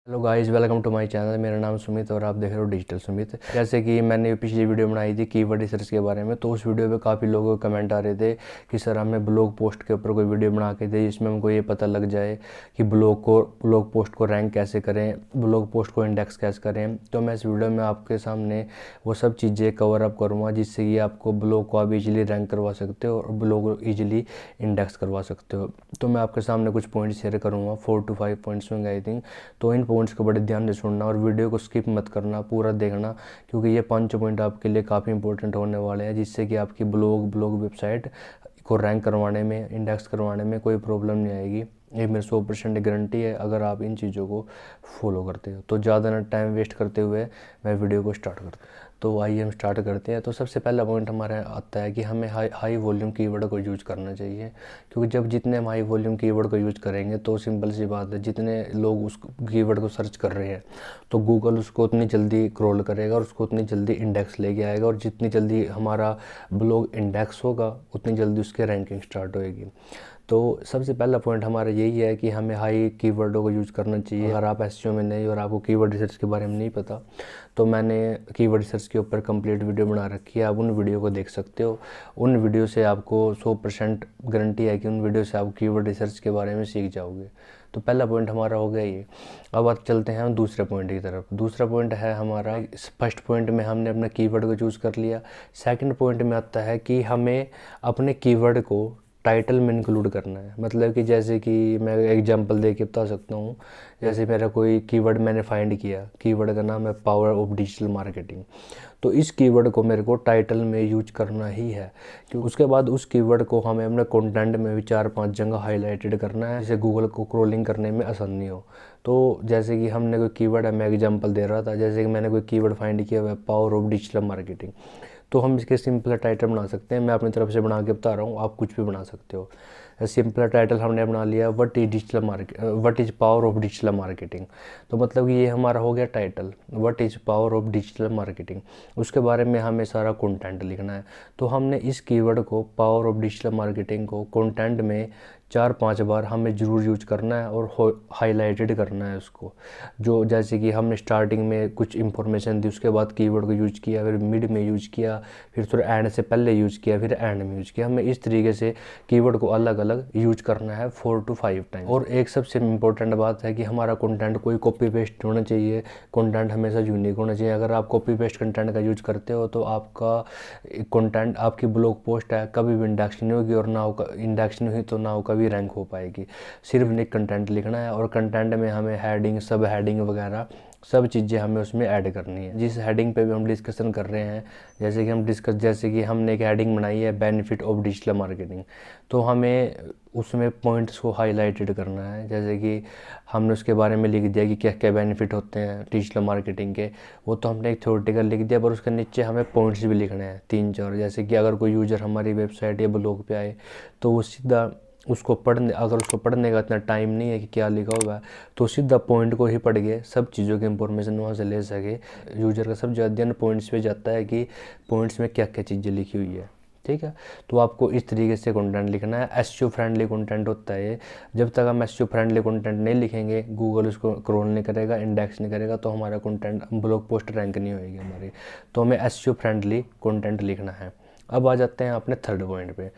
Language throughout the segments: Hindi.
Hello guys, welcome to my channel. मेरा नाम सुमित और आप देख रहे हो डिजिटल सुमित। जैसे कि मैंने पिछली वीडियो बनाई थी कीवर्ड रिसर्च के बारे में, तो उस वीडियो पे काफ़ी लोगों के कमेंट आ रहे थे कि सर हमें ब्लॉग पोस्ट के ऊपर कोई वीडियो बना के दे जिसमें हमको ये पता लग जाए कि ब्लॉग पोस्ट को रैंक कैसे करें, ब्लॉग पोस्ट को इंडेक्स कैसे करें। तो मैं इस वीडियो में आपके सामने वो सब चीज़ें कवर अप करूँगा जिससे कि आपको ब्लॉग को आप इजीली रैंक करवा सकते हो और ब्लॉग ईजिली इंडेक्स करवा सकते हो। तो मैं आपके सामने कुछ पॉइंट शेयर करूँगा, 4 to 5 पॉइंट्स होंगे आई थिंक। तो इन पॉइंट्स को बड़े ध्यान से सुनना और वीडियो को स्किप मत करना, पूरा देखना, क्योंकि ये 5 पॉइंट आपके लिए काफ़ी इंपॉर्टेंट होने वाले हैं जिससे कि आपकी ब्लॉग वेबसाइट को रैंक करवाने में, इंडेक्स करवाने में कोई प्रॉब्लम नहीं आएगी। ये मेरी 100% गारंटी है अगर आप इन चीज़ों को फॉलो करते हो। तो ज़्यादा ना टाइम वेस्ट करते हुए मैं वीडियो को स्टार्ट करता हूँ। तो आइए हम स्टार्ट करते हैं। तो सबसे पहला पॉइंट हमारा आता है कि हमें हाई वॉल्यूम कीवर्ड को यूज़ करना चाहिए, क्योंकि जब जितने हम हाई वॉल्यूम कीवर्ड को यूज़ करेंगे तो सिंपल सी बात है, जितने लोग उस कीवर्ड को सर्च कर रहे हैं तो गूगल उसको उतनी जल्दी क्रॉल करेगा और उसको उतनी जल्दी इंडेक्स लेके आएगा, और जितनी जल्दी हमारा ब्लॉग इंडेक्स होगा उतनी जल्दी उसकी रैंकिंग स्टार्ट होएगी। तो सबसे पहला पॉइंट हमारा यही है कि हमें हाई कीवर्डों को यूज़ करना चाहिए। अगर आप एसईओ में नहीं और आपको कीवर्ड रिसर्च के बारे में नहीं पता, तो मैंने कीवर्ड रिसर्च के ऊपर कंप्लीट वीडियो बना रखी है, आप उन वीडियो को देख सकते हो। उन वीडियो से आपको 100% गारंटी है कि उन वीडियो से आप कीवर्ड रिसर्च के बारे में सीख जाओगे। तो पहला पॉइंट हमारा हो गया ये। अब आप चलते हैं हम दूसरे पॉइंट की तरफ। दूसरा पॉइंट है हमारा, फर्स्ट पॉइंट में हमने अपना कीवर्ड को चूज़ कर लिया। सेकंड पॉइंट में आता है कि हमें अपने कीवर्ड को टाइटल में इंक्लूड करना है। मतलब कि जैसे कि मैं एग्जांपल दे के बता सकता हूँ। जैसे मेरा कोई कीवर्ड मैंने फाइंड किया, कीवर्ड का नाम है पावर ऑफ डिजिटल मार्केटिंग, तो इस कीवर्ड को मेरे को टाइटल में यूज करना ही है। क्योंकि उसके बाद उस कीवर्ड को हमें अपने कंटेंट में भी 4-5 जगह हाईलाइटेड करना है जिससे गूगल को क्रॉलिंग करने में आसानी हो। तो जैसे कि हमने कोई कीवर्ड है, मैं एग्जांपल दे रहा था, जैसे कि मैंने कोई कीवर्ड फाइंड किया हुआ है पावर ऑफ डिजिटल मार्केटिंग, तो हम इसके सिंपल टाइटल बना सकते हैं। मैं अपनी तरफ से बना के बता रहा हूँ, आप कुछ भी बना सकते हो। सिंपल टाइटल हमने बना लिया, what is power of digital marketing. तो मतलब कि ये हमारा हो गया title, what is power of digital marketing. उसके बारे में हमें सारा कंटेंट लिखना है। तो हमने इस कीवर्ड को, पावर ऑफ डिजिटल मार्केटिंग को, कंटेंट में 4-5 बार हमें ज़रूर यूज करना है और हाईलाइटेड करना है उसको। जो जैसे कि हमने स्टार्टिंग में कुछ इंफॉर्मेशन दी, उसके बाद कीवर्ड को यूज किया, फिर मिड में यूज किया, फिर थोड़ा एंड से पहले यूज किया, फिर एंड में यूज किया। हमें इस तरीके से कीवर्ड को अलग अलग यूज करना है 4 to 5 टाइम। और एक सबसे इम्पोर्टेंट बात है कि हमारा कंटेंट कोई कॉपी पेस्ट होना चाहिए, कंटेंट हमेशा यूनिक होना चाहिए। अगर आप कॉपी पेस्ट कंटेंट का यूज करते हो तो आपका कंटेंट, आपकी ब्लॉग पोस्ट है, कभी भी इंडेक्स नहीं होगी, और ना इंडेक्स नहीं हुई तो ना कभी रैंक हो पाएगी। सिर्फ यूनिक कंटेंट लिखना है, और कंटेंट में हमें हेडिंग, सब हेडिंग वगैरह सब चीज़ें हमें उसमें ऐड करनी है। जिस हेडिंग पे भी हम डिस्कशन कर रहे हैं, जैसे कि हमने एक हेडिंग बनाई है बेनिफिट ऑफ डिजिटल मार्केटिंग, तो हमें उसमें पॉइंट्स को हाईलाइटेड करना है। जैसे कि हमने उसके बारे में लिख दिया कि क्या क्या बेनिफिट होते हैं डिजिटल मार्केटिंग के, वो तो हमने एक थ्योरेटिकल लिख दिया, पर उसके नीचे हमें पॉइंट्स भी लिखने हैं 3-4। जैसे कि अगर कोई यूज़र हमारी वेबसाइट या ब्लॉग पे आए तो वो सीधा उसको पढ़ने, अगर उसको पढ़ने का इतना टाइम नहीं है कि क्या लिखा हुआ है, तो सीधा पॉइंट को ही पढ़ के सब चीज़ों की इंफॉर्मेशन वहाँ से ले सके। यूजर का सब ज़्यादा ध्यान पॉइंट्स पे जाता है कि पॉइंट्स में क्या क्या चीज़ें लिखी हुई है। ठीक है, तो आपको इस तरीके से कंटेंट लिखना है। एसईओ फ्रेंडली कंटेंट होता है ये। जब तक हम एसईओ फ्रेंडली कंटेंट नहीं लिखेंगे, गूगल उसको क्रॉल नहीं करेगा, इंडेक्स नहीं करेगा, तो हमारा कंटेंट, ब्लॉग पोस्ट रैंक नहीं होएगी हमारी। तो हमें एसईओ फ्रेंडली कंटेंट लिखना है। अब आ जाते हैं अपने थर्ड पॉइंट पे।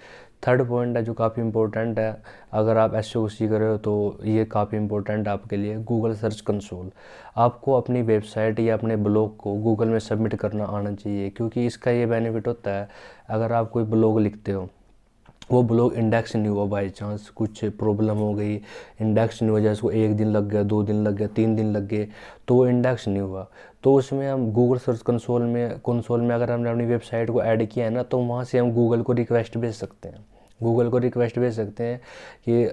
थर्ड पॉइंट है जो काफ़ी इंपॉर्टेंट है, अगर आप एसईओ को सीख रहे हो तो ये काफ़ी इंपॉर्टेंट है आपके लिए, गूगल सर्च कंसोल। आपको अपनी वेबसाइट या अपने ब्लॉग को गूगल में सबमिट करना आना चाहिए, क्योंकि इसका ये बेनिफिट होता है, अगर आप कोई ब्लॉग लिखते हो, वो ब्लॉग इंडेक्स नहीं हुआ, बाई चांस कुछ प्रॉब्लम हो गई, इंडेक्स नहीं हुआ, जैसे उसको 1 दिन लग गया, 2 दिन लग गया, 3 दिन लग गए, तो वो इंडेक्स नहीं हुआ, तो उसमें हम गूगल सर्च कंसोल में अगर हमने अपनी वेबसाइट को ऐड किया है ना, तो वहाँ से हम गूगल को रिक्वेस्ट भेज सकते हैं। गूगल को रिक्वेस्ट भेज सकते हैं कि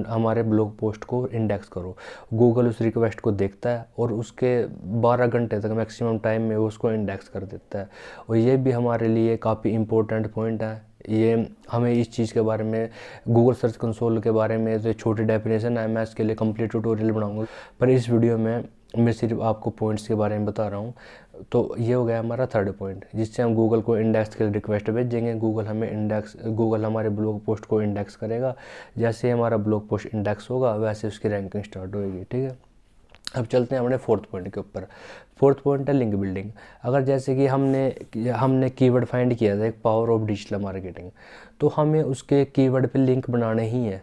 हमारे ब्लॉग पोस्ट को इंडेक्स करो। गूगल उस रिक्वेस्ट को देखता है और उसके 12 घंटे तक मैक्सिमम टाइम में उसको इंडेक्स कर देता है। और ये भी हमारे लिए काफ़ी इंपॉर्टेंट पॉइंट है। ये हमें इस चीज़ के बारे में, गूगल सर्च कंसोल के बारे में जो छोटी डेफिनेशन है, मैं इसके लिए कंप्लीट ट्यूटोरियल बनाऊंगा, पर इस वीडियो में मैं सिर्फ आपको पॉइंट्स के बारे में बता रहा हूँ। तो ये हो गया हमारा थर्ड पॉइंट, जिससे हम गूगल को इंडेक्स के लिए रिक्वेस्ट भेजेंगे, गूगल हमारे ब्लॉग पोस्ट को इंडेक्स करेगा। जैसे हमारा ब्लॉग पोस्ट इंडेक्स होगा वैसे उसकी रैंकिंग स्टार्ट होएगी। ठीक है, अब चलते हैं अपने फोर्थ पॉइंट के ऊपर। फोर्थ पॉइंट है लिंक बिल्डिंग। अगर जैसे कि हमने कीवर्ड फाइंड किया था, एक पावर ऑफ डिजिटल मार्केटिंग, तो हमें उसके कीवर्ड पे लिंक बनाने ही है।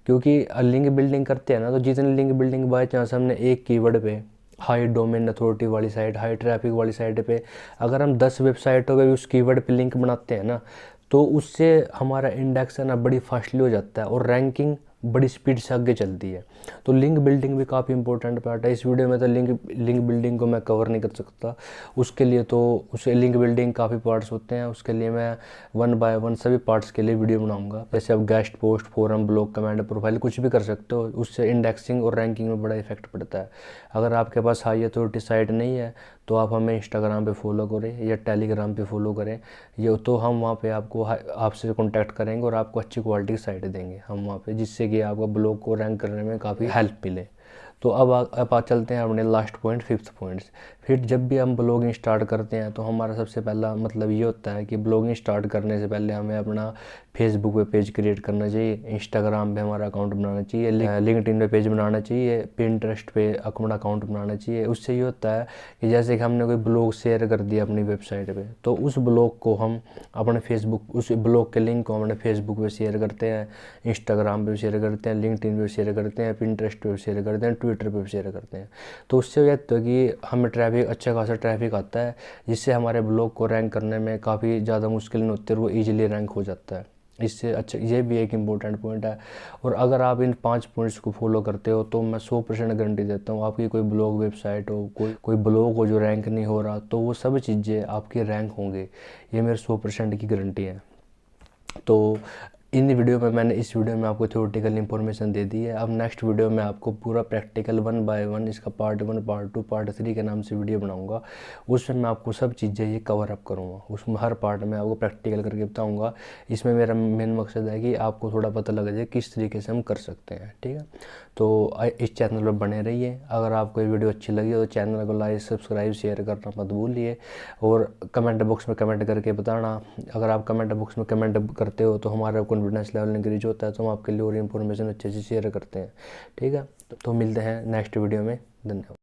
क्योंकि लिंक बिल्डिंग करते हैं ना, तो जितनी लिंक बिल्डिंग बाय चांस हमने एक कीवर्ड पे, हाई डोमेन अथॉरिटी वाली साइट, हाई ट्रैफिक वाली साइट पे, अगर हम 10 वेबसाइटों पे भी उस कीवर्ड पे लिंक बनाते हैं ना, तो उससे हमारा इंडेक्स है ना बड़ी फास्टली हो जाता है और रैंकिंग बड़ी स्पीड से आगे चलती है। तो लिंक बिल्डिंग भी काफ़ी इंपॉर्टेंट पार्ट है। इस वीडियो में तो लिंक बिल्डिंग को मैं कवर नहीं कर सकता, उसके लिए तो उसे लिंक बिल्डिंग काफ़ी पार्ट्स होते हैं, उसके लिए मैं 1 बाय 1 सभी पार्ट्स के लिए वीडियो बनाऊंगा। जैसे आप guest post, forum, blog, comment, profile कुछ भी कर सकते हो, उससे इंडेक्सिंग और रैंकिंग में बड़ा इफेक्ट पड़ता है। अगर आपके पास हाई अथॉरिटी साइट नहीं है तो आप हमें इंस्टाग्राम पे फॉलो करें या टेलीग्राम पे फॉलो करें, ये तो हम वहाँ पे आपसे कांटेक्ट करेंगे और आपको अच्छी क्वालिटी की साइट देंगे हम वहाँ पे, जिससे कि आपका ब्लॉग को रैंक करने में काफ़ी हेल्प मिले। तो अब चलते हैं अपने लास्ट पॉइंट, फिफ्थ पॉइंट्स। फिर जब भी हम ब्लॉगिंग स्टार्ट करते हैं तो हमारा सबसे पहला मतलब ये होता है कि ब्लॉगिंग स्टार्ट करने से पहले हमें अपना फेसबुक पे पेज क्रिएट करना चाहिए, इंस्टाग्राम पे हमारा अकाउंट बनाना चाहिए, लिंक्डइन पे पेज बनाना चाहिए, पिंटरेस्ट पे अपना अकाउंट बनाना चाहिए। उससे ये होता है कि जैसे कि हमने कोई ब्लॉग शेयर कर दिया अपनी वेबसाइट पे, तो उस ब्लॉग को हम अपने फेसबुक, उस ब्लॉग के लिंक को अपने फेसबुक पे शेयर करते हैं, इंस्टाग्राम पे शेयर करते हैं, लिंक्डइन पे शेयर करते हैं, पिंटरेस्ट पे शेयर करते हैं, ट्विटर पे शेयर करते हैं। तो उससे ये होता है कि हमें ट्रैफिक, अच्छा खासा ट्रैफिक आता है, जिससे हमारे ब्लॉग को रैंक करने में काफ़ी ज़्यादा मुश्किल नहीं होती और वो ईजिली रैंक हो जाता है। इससे अच्छा ये भी एक इम्पोर्टेंट पॉइंट है। और अगर आप इन 5 पॉइंट्स को फॉलो करते हो तो मैं 100% गारंटी देता हूँ, आपकी कोई ब्लॉग वेबसाइट हो, कोई ब्लॉग हो जो रैंक नहीं हो रहा, तो वो सब चीज़ें आपकी रैंक होंगे। ये मेरे 100% की गारंटी है। तो इन वीडियो में मैंने इस वीडियो में आपको थ्योरेटिकल इन्फॉर्मेशन दे दी है। अब नेक्स्ट वीडियो में आपको पूरा प्रैक्टिकल 1 बाय 1 इसका पार्ट 1, पार्ट 2, पार्ट 3 के नाम से वीडियो बनाऊंगा। उसमें मैं आपको सब चीज़ें ये कवर अप करूँगा, उसमें हर पार्ट में आपको प्रैक्टिकल करके बताऊँगा। इसमें मेरा मेन मकसद है कि आपको थोड़ा पता लग जाए किस तरीके से हम कर सकते हैं, ठीक है। तो इस चैनल पर बने रहिए। अगर आपको ये वीडियो अच्छी लगी हो तो चैनल को लाइक, सब्सक्राइब, शेयर करना मत भूलिए। और कमेंट बॉक्स में कमेंट करके बताना। अगर आप कमेंट बॉक्स में कमेंट करते हो तो हमारा कॉन्फिडेंस लेवल इंक्रीज होता है, तो हम आपके लिए और इन्फॉर्मेशन अच्छे से शेयर करते हैं, ठीक है। तो मिलते हैं नेक्स्ट वीडियो में। धन्यवाद।